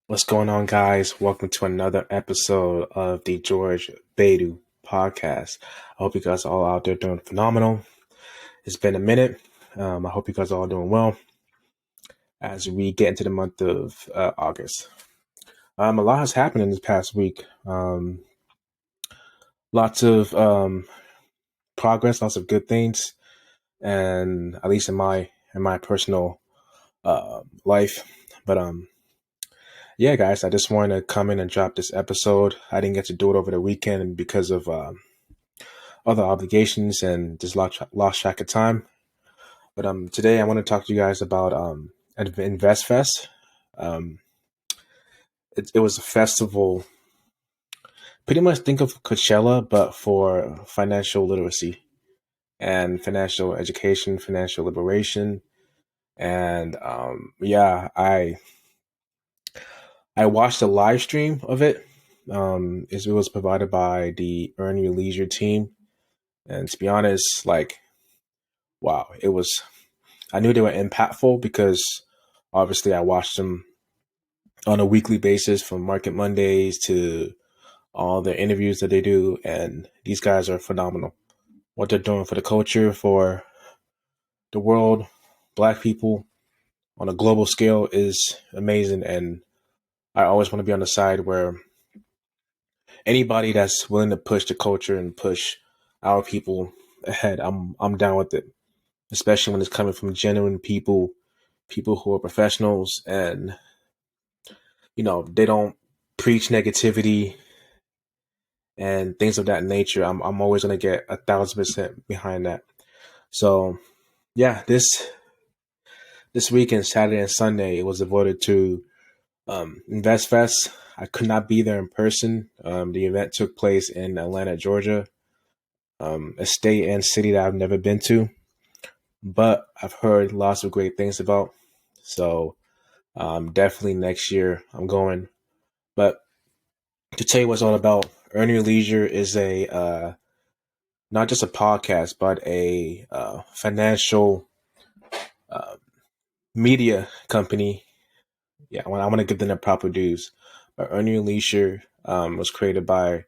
What's going on, guys? Welcome to another episode of the George Baidoo podcast. I hope you guys are all out there doing phenomenal. It's been a minute. I hope you guys are all doing well as we get into the month of August. A lot has happened in this past week. Lots of progress, lots of good things, and at least in my personal life. But yeah, guys, I just wanted to come in and drop this episode. I didn't get to do it over the weekend because of other obligations and just lost track of time. But today I want to talk to you guys about InvestFest. Um, it was a festival, pretty much think of Coachella, but for financial literacy and financial education, financial liberation. And yeah, I watched a live stream of it. It was provided by the Earn Your Leisure team, and to be honest, like, wow, it was. I knew they were impactful because obviously I watched them on a weekly basis from Market Mondays to all the interviews that they do, and these guys are phenomenal. What they're doing for the culture, for the world, Black people on a global scale is amazing, and I always want to be on the side where anybody that's willing to push the culture and push our people ahead, I'm down with it. Especially when it's coming from genuine people, people who are professionals, and they don't preach negativity and things of that nature. I'm always gonna get 1,000% behind that. So yeah, this weekend, Saturday and Sunday, it was devoted to InvestFest. I could not be there in person. The event took place in Atlanta, Georgia, a state and city that I've never been to, but I've heard lots of great things about. So definitely next year I'm going. But to tell you what it's all about, Earn Your Leisure is a not just a podcast, but a financial uh, media company. Yeah, I want to give them the proper dues. But Earn Your Leisure was created by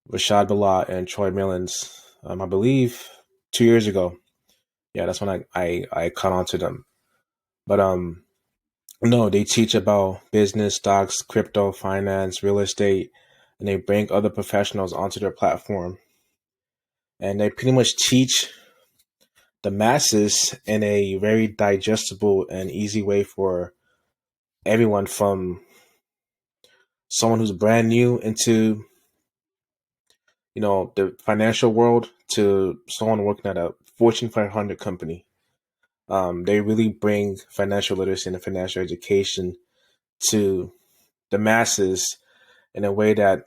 Rashad Bilal and Troy Millens, I believe, 2 years ago. Yeah, that's when I caught on to them. But no, they teach about business, stocks, crypto, finance, real estate, and they bring other professionals onto their platform. And they pretty much teach the masses in a very digestible and easy way for everyone, from someone who's brand new into the financial world to someone working at a Fortune 500 company. They really bring financial literacy and financial education to the masses in a way that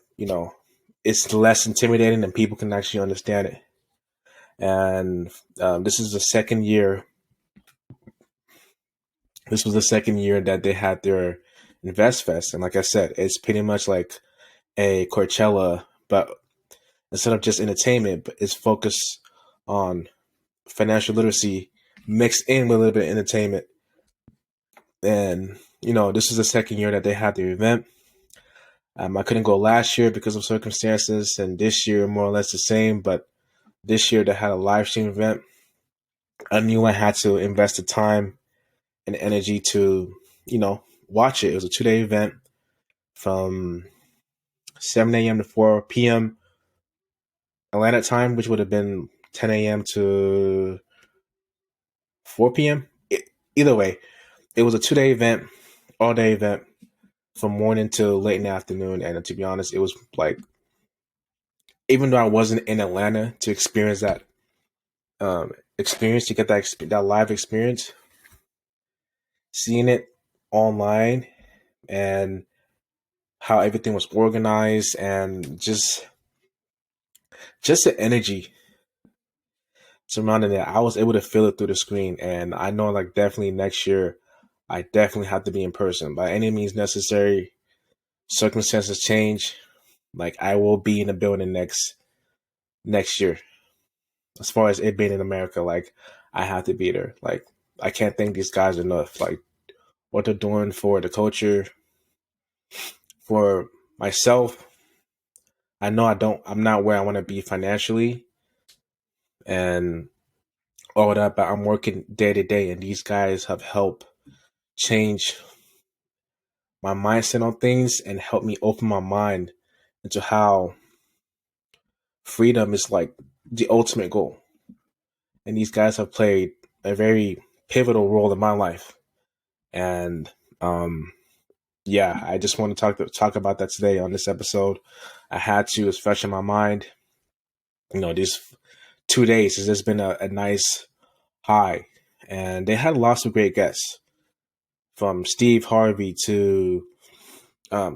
it's less intimidating and people can actually understand it. And this is the second year. This was the second year that they had their Invest Fest, and like I said, it's pretty much like a Coachella, but instead of just entertainment, but it's focused on financial literacy mixed in with a little bit of entertainment. And this is the second year that they had their event. I couldn't go last year because of circumstances, and this year more or less the same. But this year they had a live stream event. I knew I had to invest the time and energy to, watch it. It was a 2-day event from 7 a.m. to 4 p.m. Atlanta time, which would have been 10 a.m. to 4 p.m. Either way, it was a 2-day event, all day event from morning till late in the afternoon. And to be honest, it was like, even though I wasn't in Atlanta to experience that experience, to get that live experience, seeing it online and how everything was organized and just the energy surrounding it, I was able to feel it through the screen. And I know, like, definitely next year, I definitely have to be in person by any means necessary. Circumstances change. Like, I will be in the building next year. As far as it being in America, like, I have to be there. Like, I can't thank these guys enough. Like, what they're doing for the culture, For myself, I know I'm not where I want to be financially and all that, but I'm working day to day, and these guys have helped change my mindset on things and help me open my mind into how freedom is like the ultimate goal. And these guys have played a very pivotal role in my life. And yeah, I just want to talk about that today on this episode. I had to, it's fresh in my mind. These 2 days has just been a nice high. And they had lots of great guests, from Steve Harvey to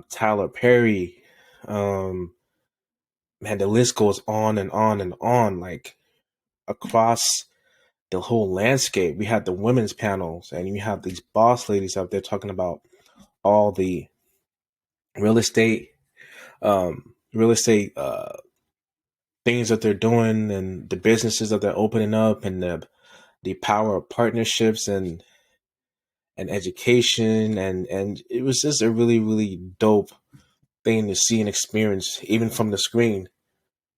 Tyler Perry. Man, the list goes on and on and on. Like, across the whole landscape, we had the women's panels, and you have these boss ladies out there talking about all the real estate, real estate things that they're doing, and the businesses that they're opening up, and the power of partnerships and education, and it was just a really, really dope thing to see and experience, even from the screen,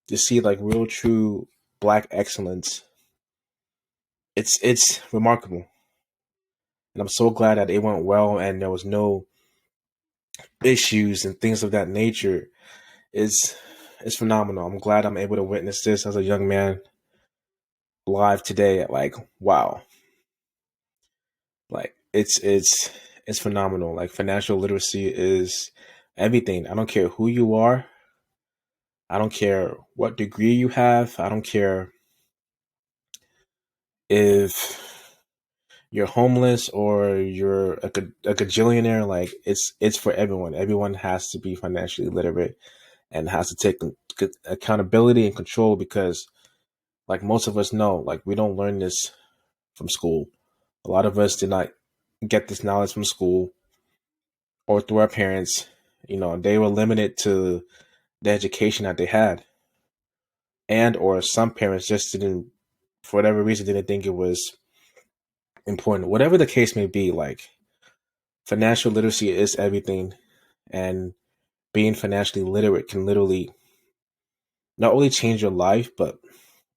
to see like real, true Black excellence. It's remarkable, and I'm so glad that it went well and there was no issues and things of that nature. It's phenomenal. I'm glad I'm able to witness this as a young man live today. Like, wow, like it's phenomenal. Like, financial literacy is everything. I don't care who you are. I don't care what degree you have. I don't care if you're homeless or you're a gajillionaire. Like, it's for everyone. Everyone has to be financially literate and has to take accountability and control, because, like, most of us know, like, we don't learn this from school. A lot of us did not get this knowledge from school or through our parents. They were limited to the education that they had, and or some parents just didn't, for whatever reason, didn't think it was important. Whatever the case may be, like, financial literacy is everything, and being financially literate can literally not only change your life, but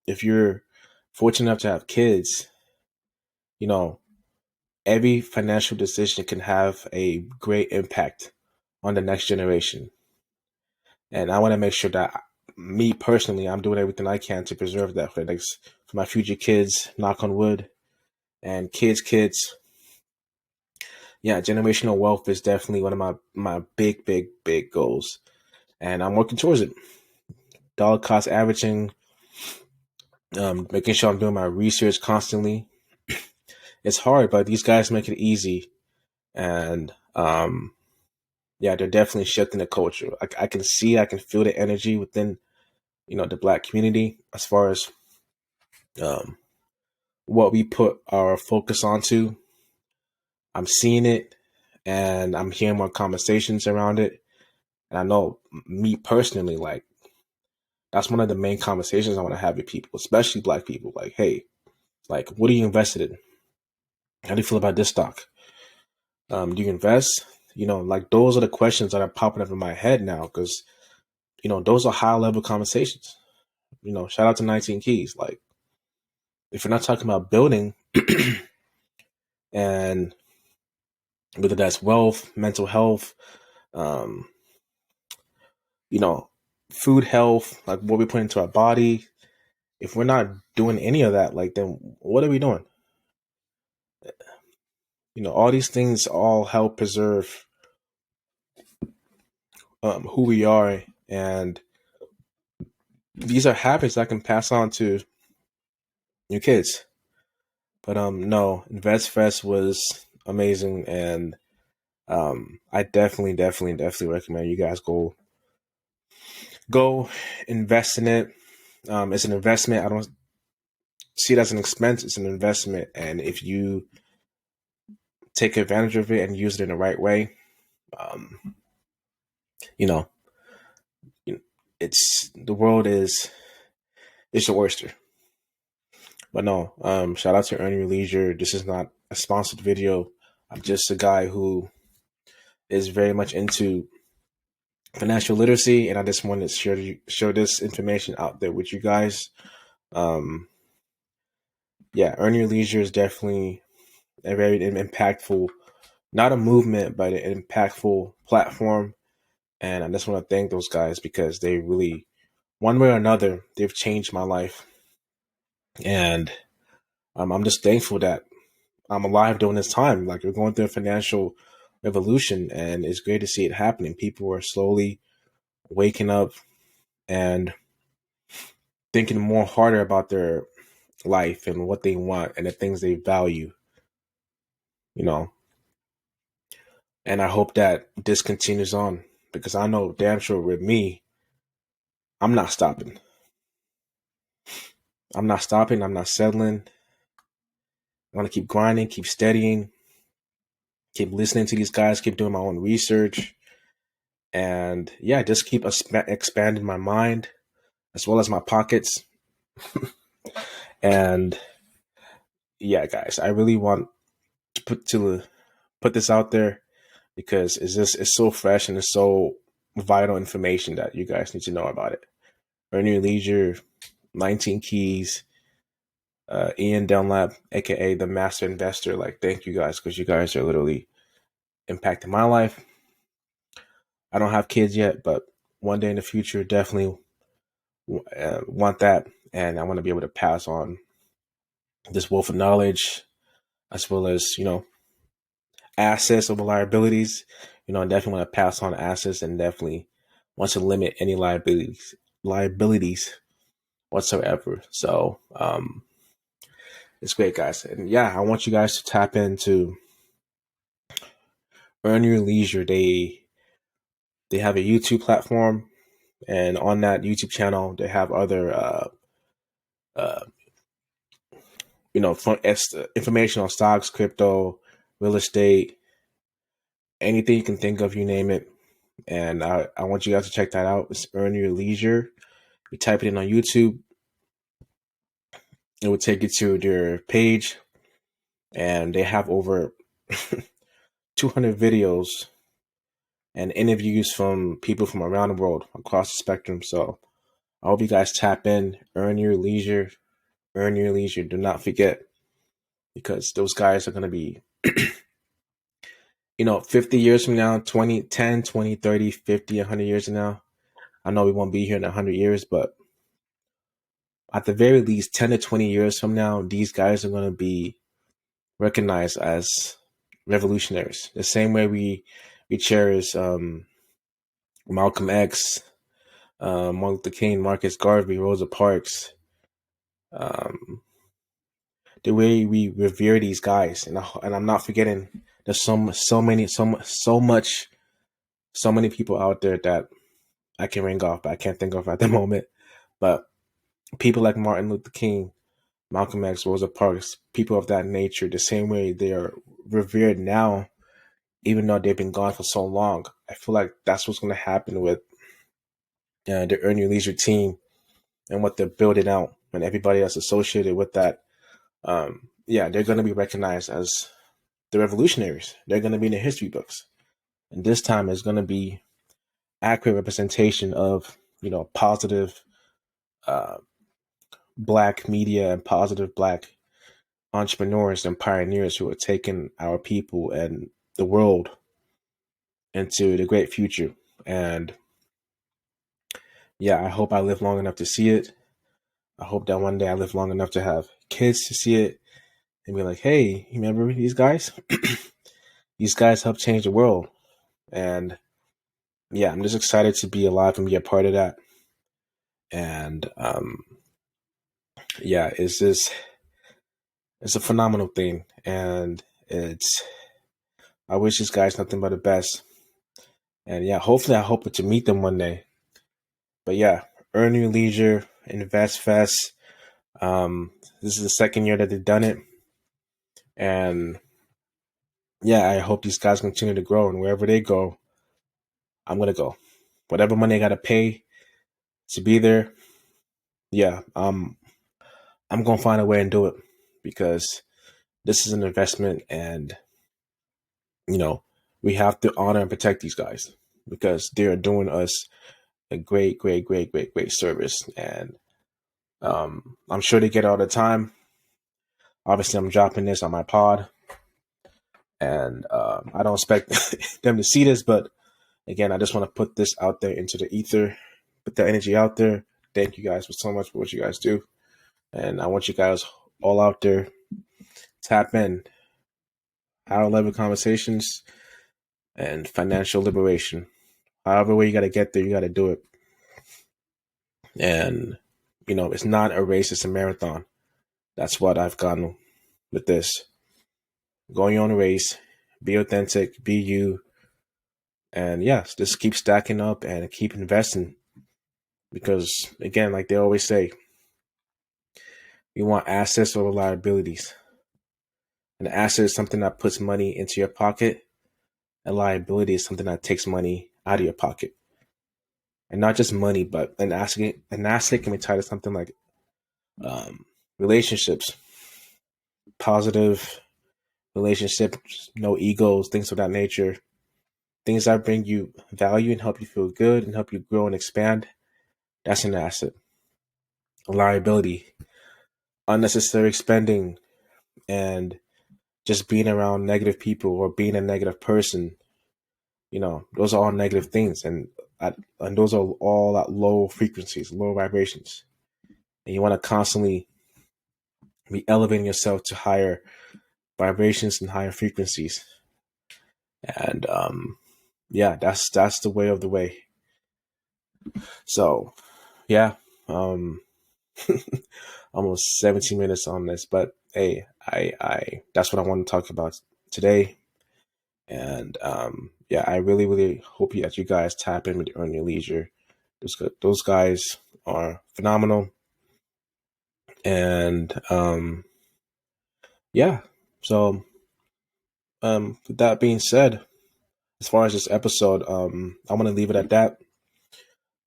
if you're fortunate enough to have kids, you know, every financial decision can have a great impact on the next generation. And I want to make sure that, me personally, I'm doing everything I can to preserve that for my future kids, knock on wood, and kids. Yeah, generational wealth is definitely one of my big goals, and I'm working towards it. Dollar cost averaging, making sure I'm doing my research constantly. It's hard, but these guys make it easy, and yeah, they're definitely shifting the culture. I can see, I can feel the energy within the Black community, as far as um, what we put our focus onto. I'm seeing it, and I'm hearing more conversations around it. And I know, me personally, like, that's one of the main conversations I want to have with people, especially Black people. Like, hey, like, what are you invested in? How do you feel about this stock? Do you invest? Like, those are the questions that are popping up in my head now, because those are high level conversations. Shout out to 19 Keys. Like, if you're not talking about building, and whether that's wealth, mental health, um, you know, food health, like what we put into our body, if we're not doing any of that, like, then what are we doing? All these things all help preserve who we are, and these are habits that can pass on to your kids. But no, InvestFest was amazing, and I definitely recommend you guys go invest in it. It's an investment. I don't see it as an expense. It's an investment, and if you take advantage of it and use it in the right way, um, you know, it's the world is your oyster. But no, shout out to Earn Your Leisure. This is not a sponsored video. I'm just a guy who is very much into financial literacy, and I just wanted to share this information out there with you guys. Um, yeah, Earn Your Leisure is definitely a very impactful, not a movement, but an impactful platform. And I just want to thank those guys because they really, one way or another, they've changed my life. And I'm just thankful that I'm alive during this time. Like, we're going through a financial revolution, and it's great to see it happening. People are slowly waking up and thinking more harder about their life and what they want and the things they value, you know. And I hope that this continues on because I know damn sure with me, I'm not stopping. I'm not stopping. I'm not settling. I want to keep grinding, keep studying, keep listening to these guys, keep doing my own research. And yeah, just keep expanding my mind as well as my pockets. And yeah, guys, I really want to put this out there because it's so fresh and it's so vital information that you guys need to know about it. Earn Your Leisure, 19 Keys, Ian Dunlap, aka the Master Investor. Like, thank you guys because you guys are literally impacting my life. I don't have kids yet, but one day in the future, definitely want that, and I want to be able to pass on this wealth of knowledge as well as assets over liabilities. I definitely want to pass on assets and definitely want to limit any liabilities whatsoever. So it's great, guys. And yeah, I want you guys to tap into Earn Your Leisure. They have a YouTube platform, and on that YouTube channel, they have other uh, information on stocks, crypto, real estate, anything you can think of, you name it. And I want you guys to check that out. It's Earn Your Leisure. You type it in on YouTube, it will take you to their page, and they have over 200 videos and interviews from people from around the world across the spectrum. So I hope you guys tap in. Earn Your Leisure. Earn Your Leisure. Do not forget, because those guys are going to be 50 years from now, 20, 10, 20, 30, 50, 100 years from now. I know we won't be here in 100 years, but at the very least, 10 to 20 years from now, these guys are going to be recognized as revolutionaries. The same way we cherish Malcolm X, Martin Luther King, Marcus Garvey, Rosa Parks, um, the way we revere these guys, and I'm not forgetting. There's so many people out there that I can ring off, but I can't think of at the moment. But people like Martin Luther King, Malcolm X, Rosa Parks, people of that nature, the same way they are revered now, even though they've been gone for so long. I feel like that's what's going to happen with the Earn Your Leisure team and what they're building out, and everybody that's associated with that. Yeah, they're going to be recognized as the revolutionaries. They're going to be in the history books, and this time is going to be accurate representation of positive uh, black media and positive black entrepreneurs and pioneers who are taking our people and the world into the great future. And yeah, I hope I live long enough to see it. I hope that one day I live long enough to have kids to see it and be like, hey, you remember these guys? These guys helped change the world. And yeah, I'm just excited to be alive and be a part of that. And yeah, it's a phenomenal thing. And I wish these guys nothing but the best. And yeah, hopefully I hope to meet them one day. But yeah, Earn Your Leisure, InvestFest. This is the second year that they've done it. And yeah, I hope these guys continue to grow, and wherever they go, I'm gonna go. Whatever money I gotta pay to be there, yeah, I'm gonna find a way and do it because this is an investment, and we have to honor and protect these guys. because they're doing us a great, great, great, great, great service. And I'm sure they get it all the time. Obviously, I'm dropping this on my pod, and I don't expect them to see this, but again, I just want to put this out there into the ether, put the energy out there. Thank you guys for so much for what you guys do. And I want you guys all out there, tap in, higher level conversations and financial liberation. However way you got to get there, you got to do it. And, it's not a race, it's a marathon. That's what I've gotten with this. Go your own race, be authentic, be you. And yes, just keep stacking up and keep investing. Because, again, like they always say, you want assets over liabilities. An asset is something that puts money into your pocket. A liability is something that takes money out of your pocket. And not just money, but an asset can be tied to something like relationships, positive relationships, no egos, things of that nature. Things that bring you value and help you feel good and help you grow and expand. That's an asset. A liability, unnecessary spending, and just being around negative people or being a negative person. Those are all negative things, and those are all at low frequencies, low vibrations. And you want to constantly be elevating yourself to higher vibrations and higher frequencies. And yeah, that's the way of the way. So yeah, almost 17 minutes on this, but hey, I that's what I want to talk about today. And yeah, I really, really hope that you guys tap in with Earn Your Leisure. Those guys are phenomenal. And yeah, so with that being said, as far as this episode, I want to leave it at that.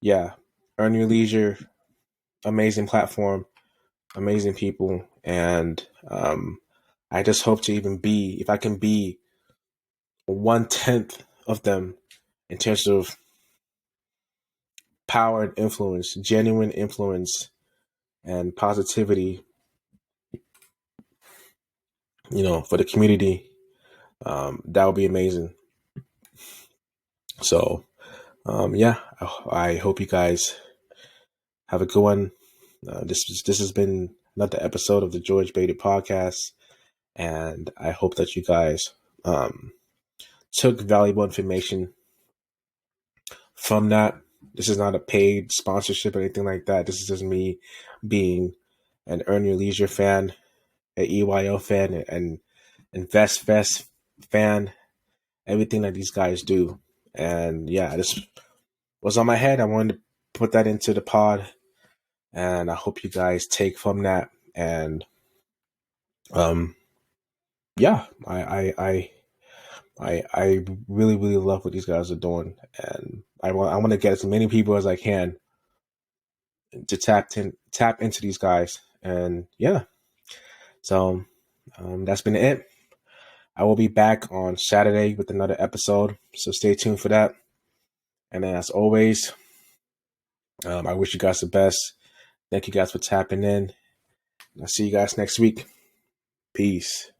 Yeah, Earn Your Leisure, amazing platform, amazing people, and I just hope to even be, if I can be 1/10 of them in terms of power and influence, genuine influence and positivity, for the community, that would be amazing. So, yeah, I hope you guys have a good one. This has been another episode of the George Baidoo podcast, and I hope that you guys took valuable information from that. This is not a paid sponsorship or anything like that. This is just me being an Earn Your Leisure fan, an EYO fan, and InvestFest fan, everything that these guys do. And yeah, this was on my head. I wanted to put that into the pod, and I hope you guys take from that. And yeah, I really, really love what these guys are doing, and I want to get as many people as I can to tap into these guys. And yeah, so that's been it. I will be back on Saturday with another episode, so stay tuned for that. And then, as always, I wish you guys the best. Thank you guys for tapping in. I'll see you guys next week. Peace.